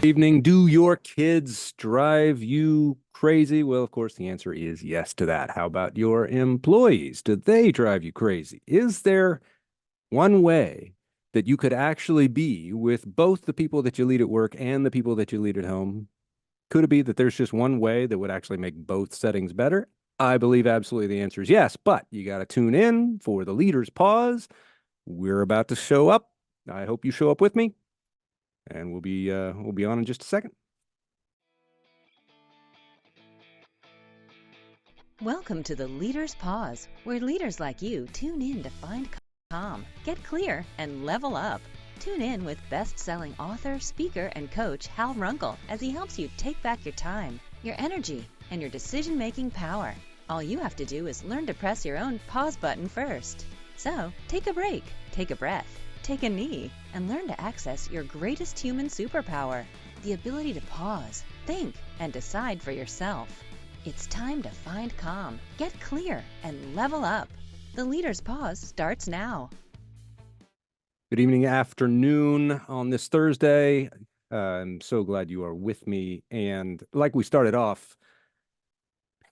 Evening. Do your kids drive you crazy? Well, of course, the answer is yes to that. How about your employees? Do they drive you crazy? Is there one way that you could actually be with both the people that you lead at work and the people that you lead at home? Could it be that there's just one way that would actually make both settings better? I believe absolutely the answer is yes, but you got to tune in for the leader's pause. We're about to show up. I hope you show up with me, and we'll be on in just a second. Welcome to the Leader's Pause, where leaders like you tune in to find calm, get clear, and level up. Tune in with best-selling author, speaker, and coach Hal Runkel as he helps you take back your time, your energy, and your decision-making power. All you have to do is learn to press your own pause button first. So, take a break, take a breath, take a knee, and learn to access your greatest human superpower, the ability to pause, think, and decide for yourself. It's time to find calm, get clear, and level up. The Leader's Pause starts now. Good evening, afternoon on this Thursday. I'm so glad you are with me. And like we started off,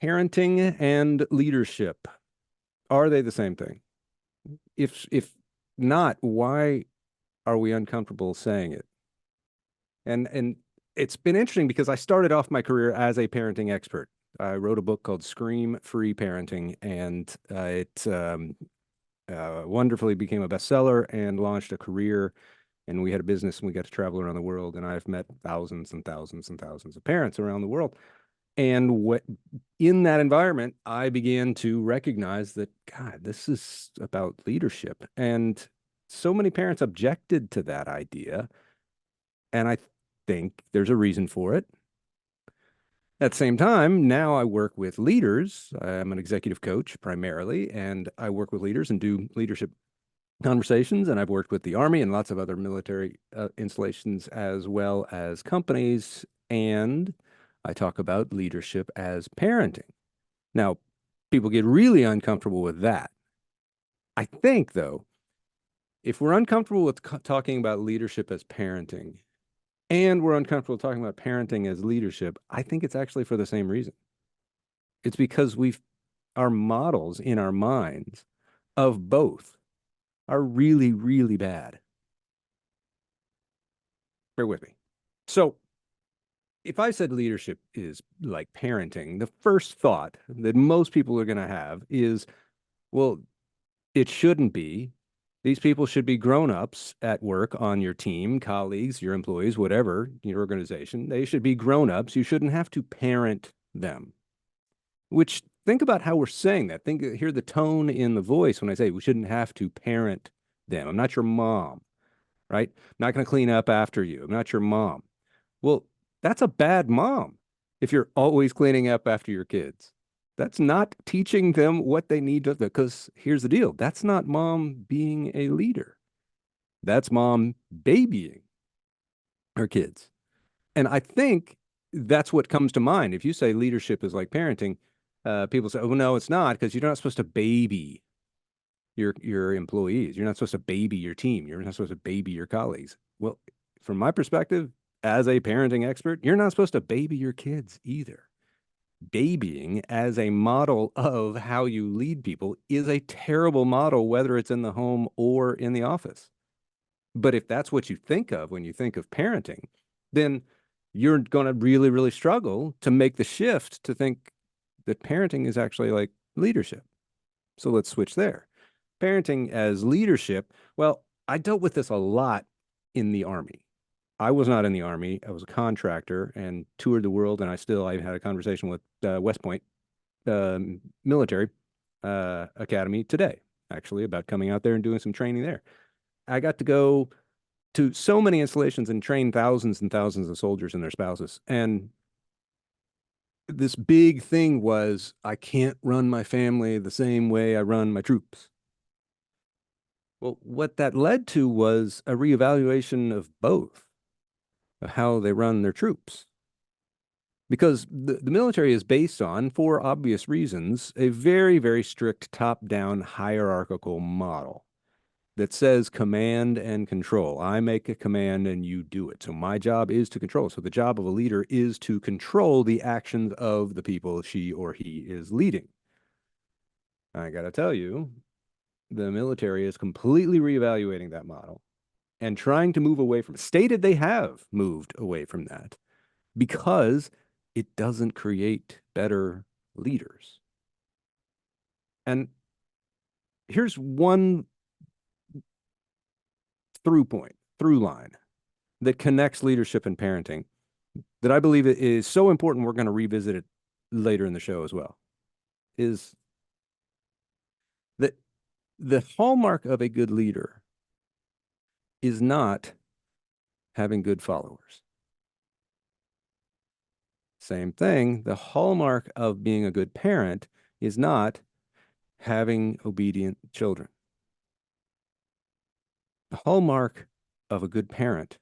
parenting and leadership, are they the same thing? If not, why are we uncomfortable saying it? And it's been interesting because I started off my career as a parenting expert. I wrote a book called Scream Free Parenting, and it wonderfully became a bestseller and launched a career. And we had a business and we got to travel around the world. And I've met thousands and thousands and thousands of parents around the world. And what in that environment, I began to recognize that, God, this is about leadership. And so many parents objected to that idea. And I think there's a reason for it. At the same time, now I work with leaders. I'm an executive coach primarily, and I work with leaders and do leadership conversations. And I've worked with the Army and lots of other military installations as well as companies. And I talk about leadership as parenting. Now, people get really uncomfortable with that. I think, though, if we're uncomfortable with talking about leadership as parenting, and we're uncomfortable talking about parenting as leadership, I think it's actually for the same reason. It's because our models in our minds of both are really, really bad. Bear with me. So if I said leadership is like parenting, the first thought that most people are going to have is, well, it shouldn't be. These people should be grown-ups at work on your team, colleagues, your employees, whatever, your organization. They should be grown-ups. You shouldn't have to parent them. Which, think about how we're saying that. Hear the tone in the voice when I say we shouldn't have to parent them. I'm not your mom, right? I'm not going to clean up after you. I'm not your mom. Well, that's a bad mom if you're always cleaning up after your kids. That's not teaching them what they need to, because here's the deal. That's not mom being a leader. That's mom babying her kids. And I think that's what comes to mind. If you say leadership is like parenting, people say, oh, no, it's not, because you're not supposed to baby your employees. You're not supposed to baby your team. You're not supposed to baby your colleagues. Well, from my perspective, as a parenting expert, you're not supposed to baby your kids either. Babying as a model of how you lead people is a terrible model, whether it's in the home or in the office. But if that's what you think of when you think of parenting, then you're going to really, really struggle to make the shift to think that parenting is actually like leadership. So let's switch there. Parenting as leadership. Well, I dealt with this a lot in the Army. I was not in the Army. I was a contractor and toured the world. And I had a conversation with West Point military academy today, actually, about coming out there and doing some training there. I got to go to so many installations and train thousands and thousands of soldiers and their spouses. And this big thing was, I can't run my family the same way I run my troops. Well, what that led to was a reevaluation of both, of how they run their troops. Because the military is based on, for obvious reasons, a very, very strict top-down hierarchical model. that says command and control. I make a command and you do it. So my job is to control. So the job of a leader is to control the actions of the people she or he is leading. I got to tell you, the military is completely reevaluating that model and trying to move away from it. Stated they have moved away from that because it doesn't create better leaders. And here's one through line that connects leadership and parenting that I believe is so important. We're going to revisit it later in the show as well. Is that the hallmark of a good leader is not having good followers. Same thing, the hallmark of being a good parent is not having obedient children. The hallmark of a good parent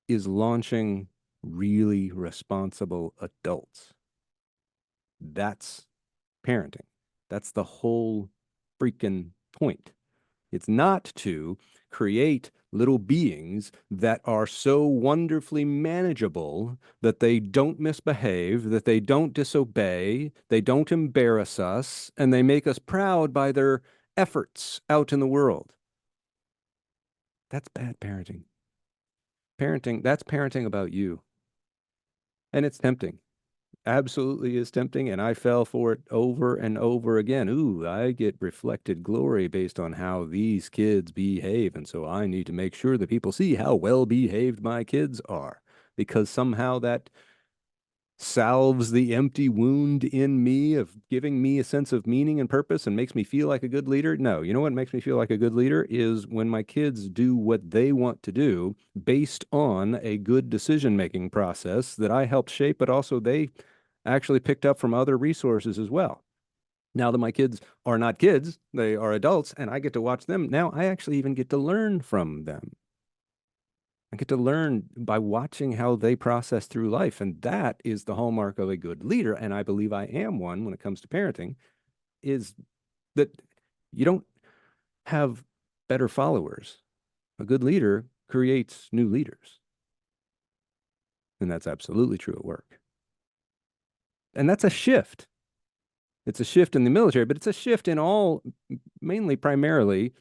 is launching really responsible adults. That's parenting. That's the whole freaking point. It's not to create little beings that are so wonderfully manageable that they don't misbehave, that they don't disobey, they don't embarrass us, and they make us proud by their efforts out in the world. That's bad parenting. That's parenting about you. And it's tempting. Absolutely is tempting, and I fell for it over and over again. Ooh, I get reflected glory based on how these kids behave, and so I need to make sure that people see how well behaved my kids are, because somehow that salves the empty wound in me of giving me a sense of meaning and purpose and makes me feel like a good leader. No, you know what makes me feel like a good leader is when my kids do what they want to do based on a good decision-making process that I helped shape, but also they actually picked up from other resources as well. Now that my kids are not kids, they are adults, and I get to watch them. Now I actually even get to learn from them. I get to learn by watching how they process through life. And that is the hallmark of a good leader. And I believe I am one when it comes to parenting, is that you don't have better followers. A good leader creates new leaders. And that's absolutely true at work. And that's a shift. It's a shift in the military, but it's a shift in all, mainly primarily.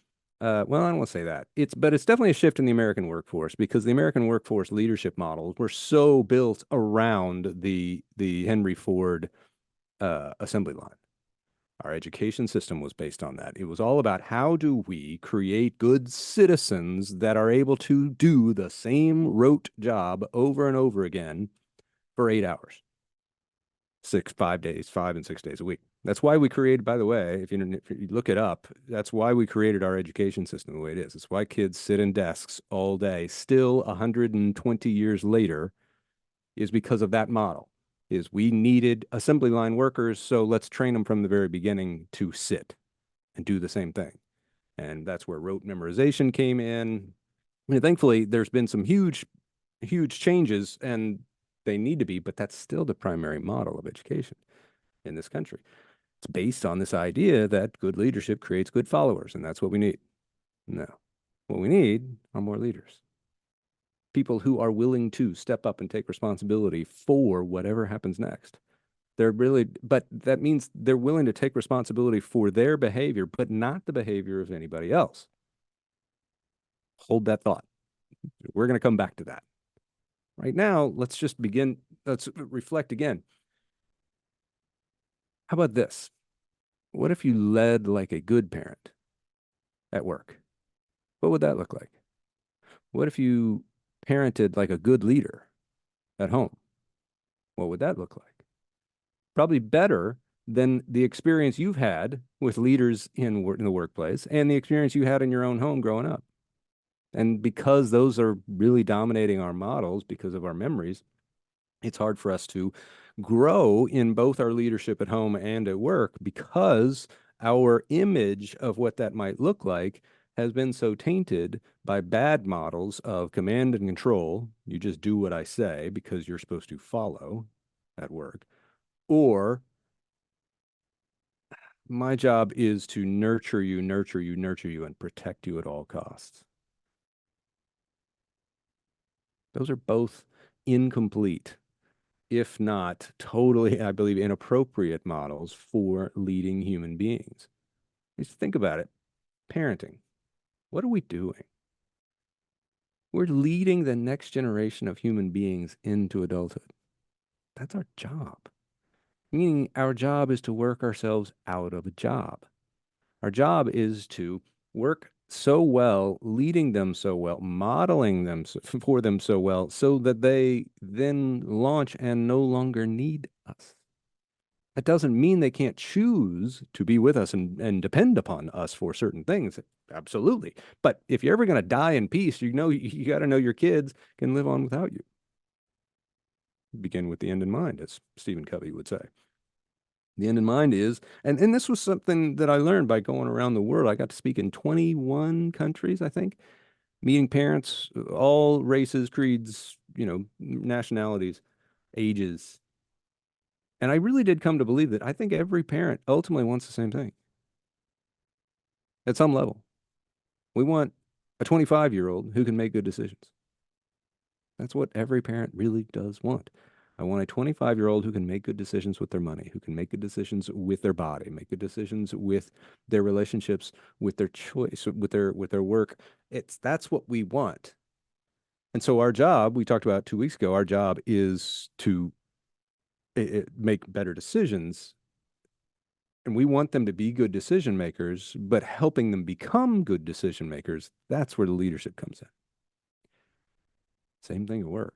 Well, I don't want to say that. But it's definitely a shift in the American workforce because the American workforce leadership models were so built around the Henry Ford assembly line. Our education system was based on that. It was all about how do we create good citizens that are able to do the same rote job over and over again for 8 hours, 5 and 6 days a week. That's why we created, by the way, if you look it up, that's why we created our education system the way it is. It's why kids sit in desks all day, still 120 years later, is because of that model. Is we needed assembly line workers, so let's train them from the very beginning to sit and do the same thing. And that's where rote memorization came in. I mean, thankfully, there's been some huge changes, and they need to be, but that's still the primary model of education in this country. It's based on this idea that good leadership creates good followers, and that's what we need. No, what we need are more leaders. People who are willing to step up and take responsibility for whatever happens next. But that means they're willing to take responsibility for their behavior, but not the behavior of anybody else. Hold that thought. We're going to come back to that. Right now, let's reflect again. How about this? What if you led like a good parent at work? What would that look like? What if you parented like a good leader at home? What would that look like? Probably better than the experience you've had with leaders in the workplace and the experience you had in your own home growing up. And because those are really dominating our models because of our memories, it's hard for us to grow in both our leadership at home and at work because our image of what that might look like has been so tainted by bad models of command and control. You just do what I say because you're supposed to follow at work, or My job is to nurture you, nurture you, nurture you, and protect you at all costs. Those are both incomplete, if not totally, I believe, inappropriate models for leading human beings. Just think about it. Parenting. What are we doing? We're leading the next generation of human beings into adulthood. That's our job. Meaning our job is to work ourselves out of a job. Our job is to work so well, leading them so well, modeling them for them so well, so that they then launch and no longer need us. That doesn't mean they can't choose to be with us and depend upon us for certain things. Absolutely. But if you're ever going to die in peace, you got to know your kids can live on without you. Begin with the end in mind, as Stephen Covey would say. The end in mind is, and this was something that I learned by going around the world. I got to speak in 21 countries, I think, meeting parents, all races, creeds, nationalities, ages. And I really did come to believe that I think every parent ultimately wants the same thing at some level. We want a 25-year-old who can make good decisions. That's what every parent really does want. I want a 25-year-old who can make good decisions with their money, who can make good decisions with their body, make good decisions with their relationships, with their choice, with their work. That's what we want. And so our job, we talked about 2 weeks ago, our job is to make better decisions. And we want them to be good decision makers, but helping them become good decision makers, that's where the leadership comes in. Same thing at work.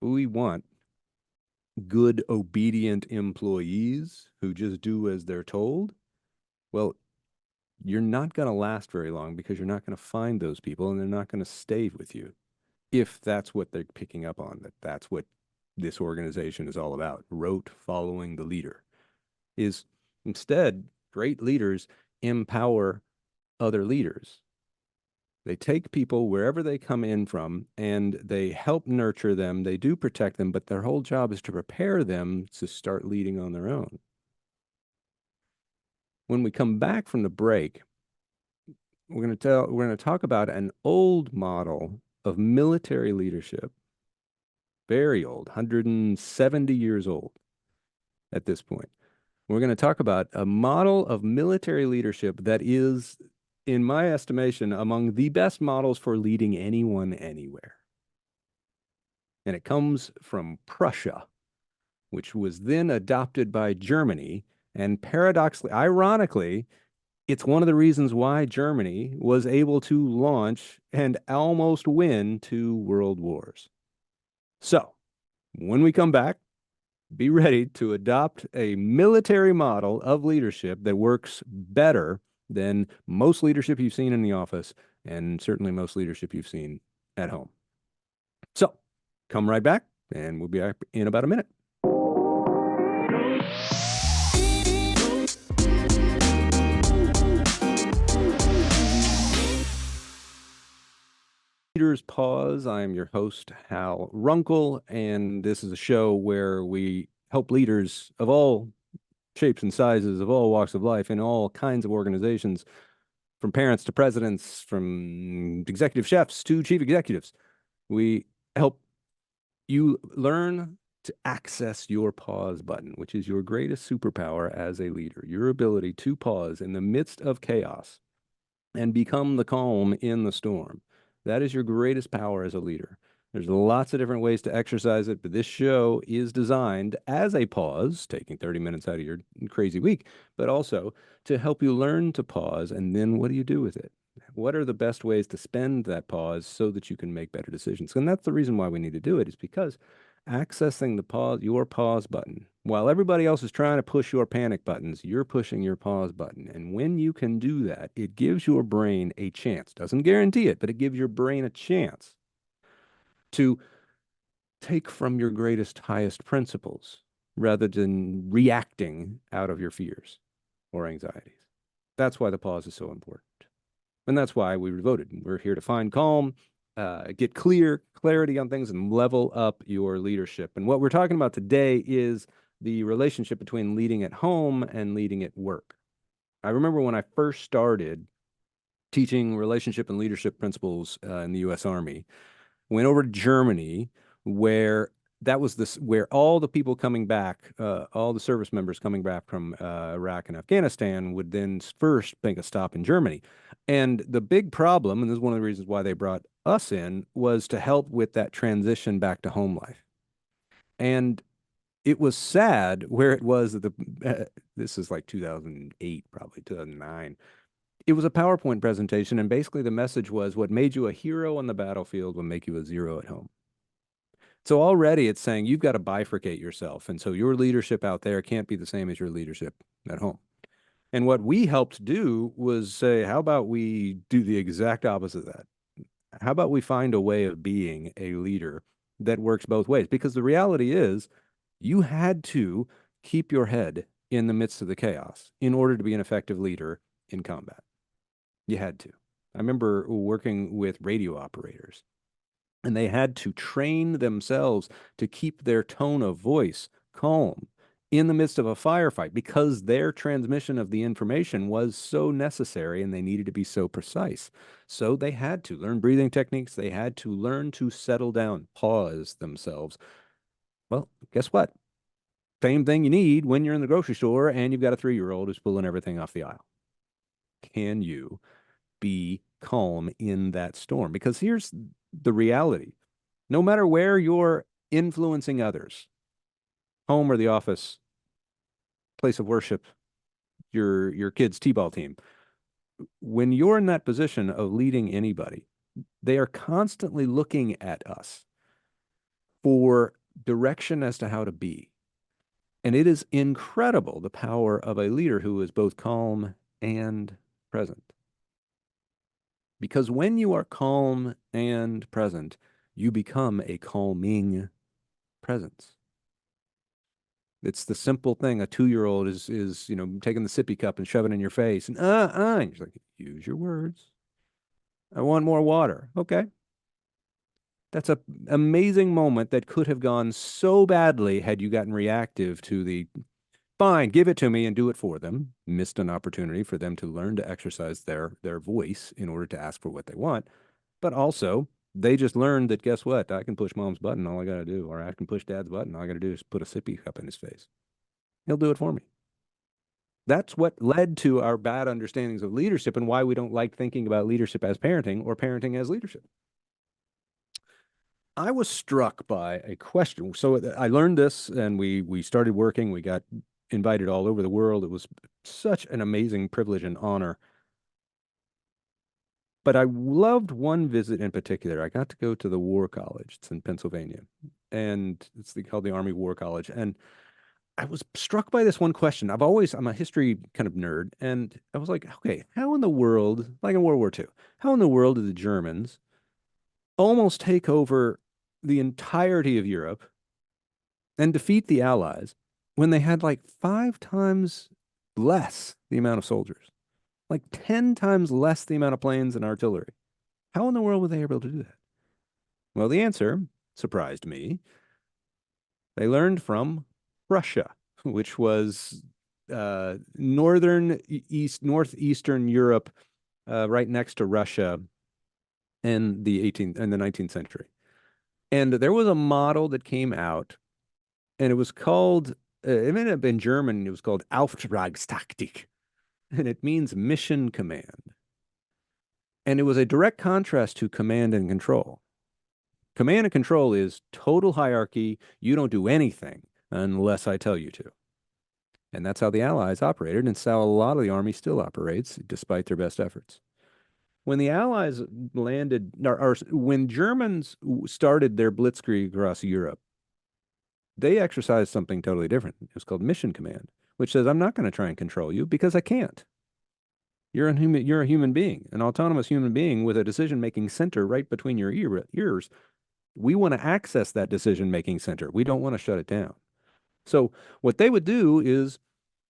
We want good, obedient employees who just do as they're told. Well, you're not going to last very long because you're not going to find those people and they're not going to stay with you if that's what they're picking up on, that's what this organization is all about. Rote following the leader is instead great leaders empower other leaders. They take people wherever they come in from and they help nurture them. They do protect them, but their whole job is to prepare them to start leading on their own. When we come back from the break, we're going to talk about an old model of military leadership, very old, 170 years old at this point. We're going to talk about a model of military leadership that is, in my estimation, among the best models for leading anyone anywhere. And it comes from Prussia, which was then adopted by Germany. And paradoxically, ironically, it's one of the reasons why Germany was able to launch and almost win 2 world wars. So, when we come back, be ready to adopt a military model of leadership that works better than most leadership you've seen in the office and certainly most leadership you've seen at home. So, come right back, and we'll be back in about a minute. Leaders Pause. I am your host, Hal Runkel, and this is a show where we help leaders of all shapes and sizes, of all walks of life, in all kinds of organizations, from parents to presidents, from executive chefs to chief executives. We help you learn to access your pause button, which is your greatest superpower as a leader, your ability to pause in the midst of chaos and become the calm in the storm. That is your greatest power as a leader. There's lots of different ways to exercise it, but this show is designed as a pause, taking 30 minutes out of your crazy week, but also to help you learn to pause. And then what do you do with it? What are the best ways to spend that pause so that you can make better decisions? And that's the reason why we need to do it, is because accessing the pause, your pause button, while everybody else is trying to push your panic buttons, you're pushing your pause button. And when you can do that, it gives your brain a chance. Doesn't guarantee it, but it gives your brain a chance to take from your greatest, highest principles rather than reacting out of your fears or anxieties. That's why the pause is so important. And that's why we voted. We're here to find calm, get clarity on things, and level up your leadership. And what we're talking about today is the relationship between leading at home and leading at work. I remember when I first started teaching relationship and leadership principles in the U.S. Army, went over to Germany, where that was this where all the people coming back, all the service members coming back from Iraq and Afghanistan would then first make a stop in Germany. And the big problem, and this is one of the reasons why they brought us in, was to help with that transition back to home life. And it was sad where it was that this is like 2008, probably 2009. It was a PowerPoint presentation, and basically the message was what made you a hero on the battlefield will make you a zero at home. So already it's saying you've got to bifurcate yourself. And so your leadership out there can't be the same as your leadership at home. And what we helped do was say, how about we do the exact opposite of that? How about we find a way of being a leader that works both ways? Because the reality is, you had to keep your head in the midst of the chaos in order to be an effective leader in combat. You had to. I remember working with radio operators, and they had to train themselves to keep their tone of voice calm in the midst of a firefight because their transmission of the information was so necessary and they needed to be so precise. So they had to learn breathing techniques. They had to learn to settle down, pause themselves. Well, guess what? Same thing you need when you're in the grocery store and you've got a 3-year-old who's pulling everything off the aisle. Can you be calm in that storm? Because here's the reality. No matter where you're influencing others, home or the office, place of worship, your kid's t-ball team, when you're in that position of leading anybody, they are constantly looking at us for direction as to how to be. And it is incredible the power of a leader who is both calm and present. Because when you are calm and present, you become a calming presence. It's the simple thing. A 2-year-old is taking the sippy cup and shoving it in your face, and and you're like, use your words. I want more water. Okay. That's an amazing moment that could have gone so badly had you gotten reactive to the fine, give it to me and do it for them. Missed an opportunity for them to learn to exercise their voice in order to ask for what they want. But also, they just learned that guess what? I can push mom's button, all I got to do, or I can push dad's button, all I got to do is put a sippy cup in his face. He'll do it for me. That's what led to our bad understandings of leadership and why we don't like thinking about leadership as parenting or parenting as leadership. I was struck by a question. So I learned this and we started working. We got invited all over the world. It was such an amazing privilege and honor. But I loved one visit in particular. I got to go to the War College. It's in Pennsylvania, and called the Army War College. And I was struck by this one question. I'm a history kind of nerd, and I was like, okay, how in the world, like in World War II, how in the world did the Germans almost take over the entirety of Europe and defeat the Allies when they had like 5 times less the amount of soldiers, like 10 times less the amount of planes and artillery? How in the world were they able to do that? Well, the answer surprised me. They learned from Russia, which was northeastern Europe, right next to Russia in the 19th century. And there was a model that came out, and it was called, it may have been German, it was called Auftragstaktik, and it means mission command. And it was a direct contrast to command and control. Command and control is total hierarchy. You don't do anything unless I tell you to. And that's how the Allies operated, and it's how a lot of the Army still operates, despite their best efforts. When the Allies landed, or when Germans started their blitzkrieg across Europe, they exercised something totally different. It was called mission command, which says, I'm not going to try and control you because I can't. You're a human being, an autonomous human being with a decision-making center right between your ears. We want to access that decision-making center. We don't want to shut it down. So what they would do is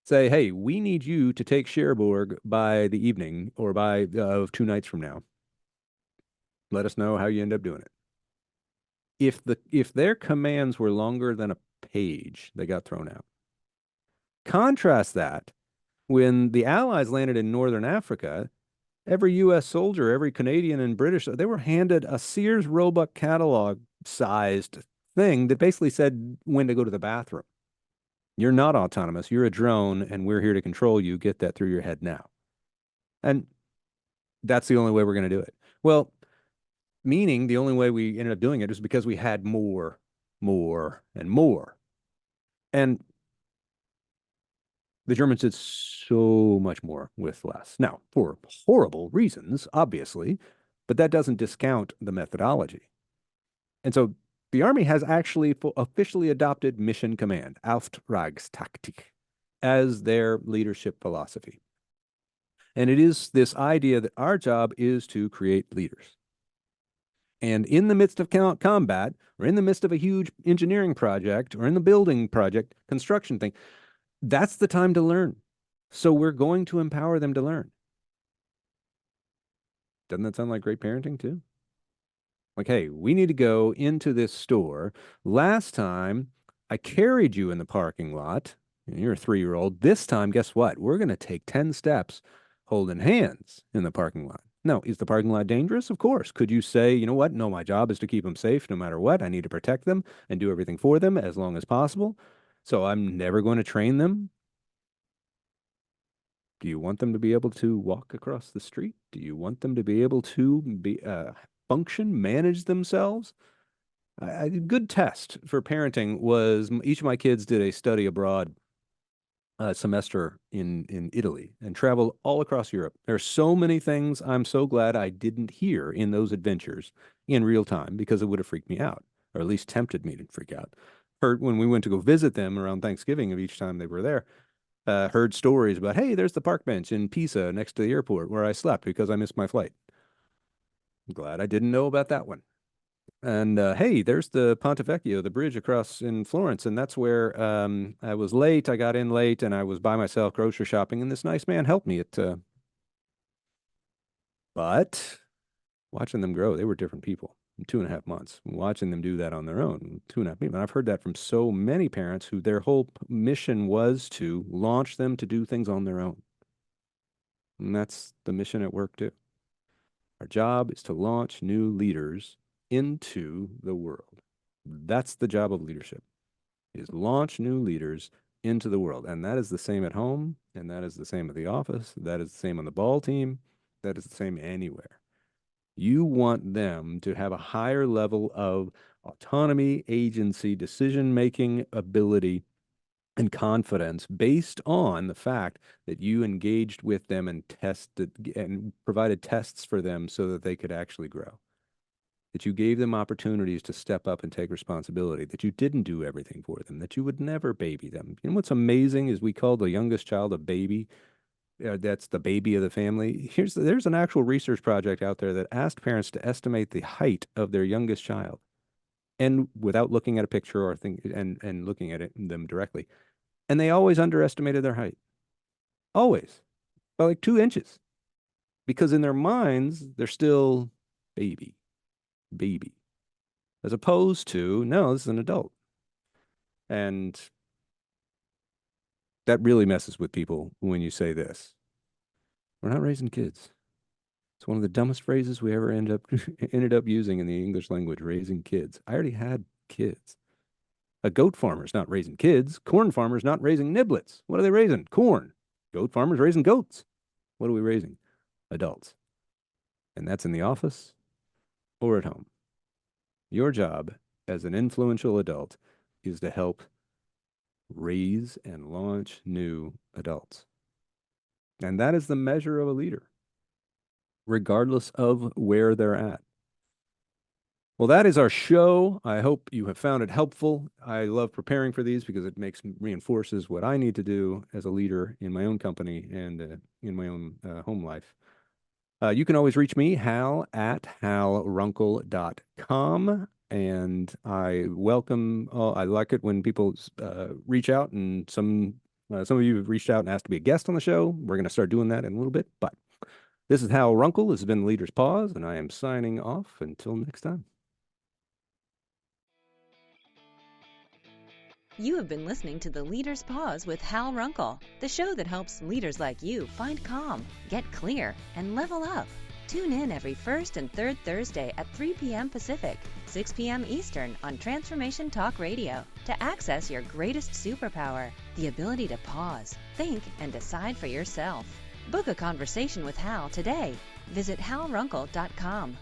say, hey, we need you to take Cherbourg by the evening or by 2 nights from now. Let us know how you end up doing it. If their commands were longer than a page, they got thrown out. Contrast that when the Allies landed in Northern Africa, every U.S. soldier, every Canadian and British, they were handed a Sears Roebuck catalog sized thing that basically said when to go to the bathroom. You're not autonomous. You're a drone, and we're here to control you. Get that through your head now. And that's the only way we're going to do it. Well, meaning the only way we ended up doing it is because we had more, more, and more. And the Germans did so much more with less. Now, for horrible reasons, obviously, but that doesn't discount the methodology. And so the Army has actually officially adopted mission command, Auftragstaktik, as their leadership philosophy. And it is this idea that our job is to create leaders. And in the midst of combat, or in the midst of a huge engineering project, or in the building project, construction thing, that's the time to learn. So we're going to empower them to learn. Doesn't that sound like great parenting too? Like, hey, we need to go into this store. Last time I carried you in the parking lot, and you're a 3-year-old. This time, guess what? We're going to take 10 steps holding hands in the parking lot. Now, is the parking lot dangerous? Of course. Could you say, you know what? No, my job is to keep them safe no matter what. I need to protect them and do everything for them as long as possible. So I'm never going to train them. Do you want them to be able to walk across the street? Do you want them to be able to function, manage themselves? A good test for parenting was each of my kids did a study abroad semester in Italy and traveled all across Europe. There are so many things I'm so glad I didn't hear in those adventures in real time because it would have freaked me out, or at least tempted me to freak out. Heard when we went to go visit them around Thanksgiving of each time they were there, heard stories about, hey, there's the park bench in Pisa next to the airport where I slept because I missed my flight. I'm glad I didn't know about that one. And hey, there's the Ponte Vecchio, the bridge across in Florence, and that's where I was late. I got in late, and I was by myself grocery shopping, and this nice man helped me. But watching them grow, they were different people in 2.5 months. Watching them do that on their own, 2.5 people. And I've heard that from so many parents who their whole mission was to launch them to do things on their own. And that's the mission at work too. Our job is to launch new leaders into the world. That's the job of leadership, is launch new leaders into the world. And that is the same at home, and that is the same at the office, that is the same on the ball team, that is the same anywhere. You want them to have a higher level of autonomy, agency, decision-making ability, and confidence based on the fact that you engaged with them and tested and provided tests for them so that they could actually grow. That you gave them opportunities to step up and take responsibility, that you didn't do everything for them, that you would never baby them. You know what's amazing is we call the youngest child a baby. That's the baby of the family. There's an actual research project out there that asked parents to estimate the height of their youngest child, and without looking at a picture or thing and looking at them directly, and they always underestimated their height, always by like 2 inches, because in their minds they're still baby, baby, as opposed to no, this is an adult, and that really messes with people when you say this. We're not raising kids. It's one of the dumbest phrases we ever ended up using in the English language, raising kids. I already had kids. A goat farmer's not raising kids. Corn farmer's not raising niblets. What are they raising? Corn. Goat farmer's raising goats. What are we raising? Adults. And that's in the office or at home. Your job as an influential adult is to help raise and launch new adults. And that is the measure of a leader, regardless of where they're at. Well, that is our show. I hope you have found it helpful. I love preparing for these because it reinforces what I need to do as a leader in my own company and in my own home life. You can always reach me, Hal at halrunkel.com. And I like it when people reach out, and some of you have reached out and asked to be a guest on the show. We're going to start doing that in a little bit. But this is Hal Runkel. This has been Leader's Pause, and I am signing off until next time. You have been listening to The Leader's Pause with Hal Runkel, the show that helps leaders like you find calm, get clear, and level up. Tune in every first and third Thursday at 3 p.m. Pacific, 6 p.m. Eastern on Transformation Talk Radio to access your greatest superpower, the ability to pause, think, and decide for yourself. Book a conversation with Hal today. Visit halrunkel.com.